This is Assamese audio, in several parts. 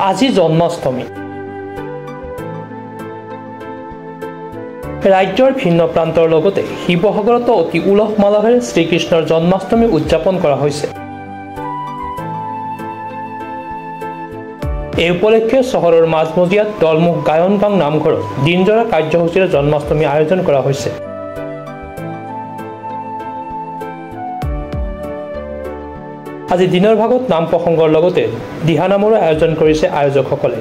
আজি জন্মাষ্টমী ৰাজ্যৰ ভিন্ন প্ৰান্তৰ লগতে শিৱসাগৰতো অতি উলহ মালহেৰে শ্ৰীকৃষ্ণৰ জন্মাষ্টমী উদযাপন কৰা হৈছে। এই উপলক্ষে চহৰৰ মাজমজিয়াত দলমুখ গায়নবাং নামঘৰত দিনজোৰা কাৰ্যসূচীৰে জন্মাষ্টমী আয়োজন কৰা হৈছে। আজি দিনৰ ভাগত নাম প্ৰসংগৰ লগতে দিহানামৰো আয়োজন কৰিছে আয়োজকসকলে।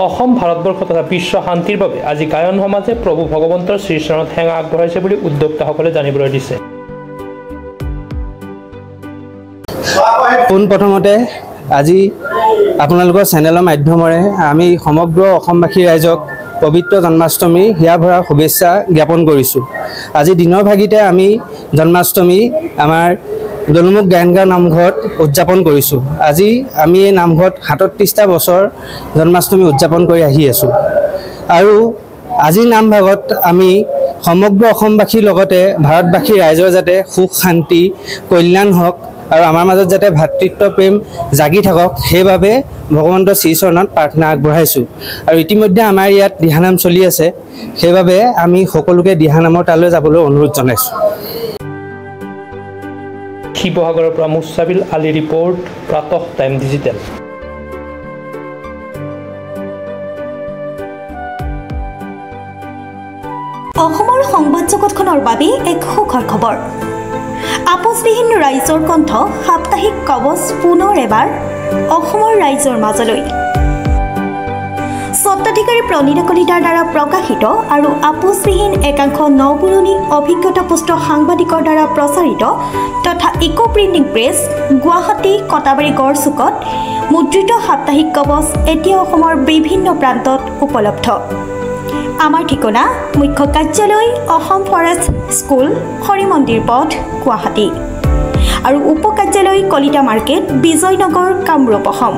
অসম ভাৰতবৰ্ষ তথা বিশ্ব শান্তিৰ বাবে আজি গায়ন সমাজে প্ৰভু ভগৱন্তৰ শ্ৰীচৰণত সেৱা আগবঢ়াইছে বুলি উদ্যোক্তাসকলে জানিবলৈ দিছে। পোনপ্ৰথমতে আজি আপোনালোকৰ চেনেলৰ মাধ্যমেৰে আমি সমগ্ৰ অসমবাসী ৰাইজক পবিত্ৰ জন্মাষ্টমী হিয়া ভৰা শুভেচ্ছা জ্ঞাপন কৰিছোঁ। আজি দিনৰ ভাগিতে আমি জন্মাষ্টমী আমাৰ দলমুখ গায়নগাঁও নামঘৰত উদযাপন কৰিছোঁ। আজি আমি এই নামঘৰত ৩৭টা বছৰ জন্মাষ্টমী উদযাপন কৰি আহি আছোঁ আৰু আজিৰ নামভাগত আমি সমগ্ৰ অসমবাসীৰ লগতে ভাৰতবাসী ৰাইজৰ যাতে সুখ শান্তি কল্যাণ হওক আৰু আমাৰ মাজত যাতে ভাতৃত্ব প্ৰেম জাগি থাকক সেইবাবে ভগৱন্তৰ শ্ৰীচৰণত প্ৰাৰ্থনা আগবঢ়াইছোঁ। আৰু ইতিমধ্যে আমাৰ ইয়াত দিহানাম চলি আছে, সেইবাবে আমি সকলোকে দিহানামৰ তালৈ যাবলৈ অনুৰোধ জনাইছোঁ। শিৱসাগৰৰ পৰা মুছাবিল আলী ৰিপৰ্ট, প্ৰাতঃ টাইম ডিজিটেল। অসমৰ সংবাদ জগতখনৰ বাবে এক সুখৰ খবৰ। আপোচবিহীন ৰাইজৰ কণ্ঠ সাপ্তাহিক কবচ পুনৰ এবাৰ অসমৰ ৰাইজৰ মাজলৈ। স্বত্বাধিকাৰী প্ৰণীতা কলিতাৰ দ্বাৰা প্ৰকাশিত আৰু আপোচবিহীন একাংশ নপুৰণি অভিজ্ঞতাপুষ্ট সাংবাদিকৰ দ্বাৰা প্ৰচাৰিত তথা eco printing press Guwahati Katabari গড়চুকত মুদ্ৰিত সাপ্তাহিক কবচ এতিয়া অসমৰ বিভিন্ন প্ৰান্তত উপলব্ধ। আমাৰ ঠিকনা মুখ্য কাৰ্যালয় অসম ফৰেষ্ট স্কুল হৰিমন্দিৰ পথ গুৱাহাটী আৰু উপ কাৰ্যালয় Kalita market Bijaynagar Kamrup Assam.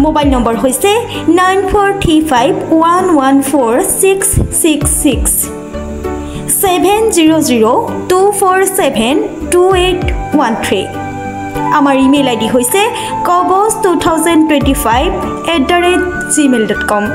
Mobile number হৈছে 9435114666 70024728813। আমাৰ ইমেইল আইডি হৈছে kobos2025@gmail.com।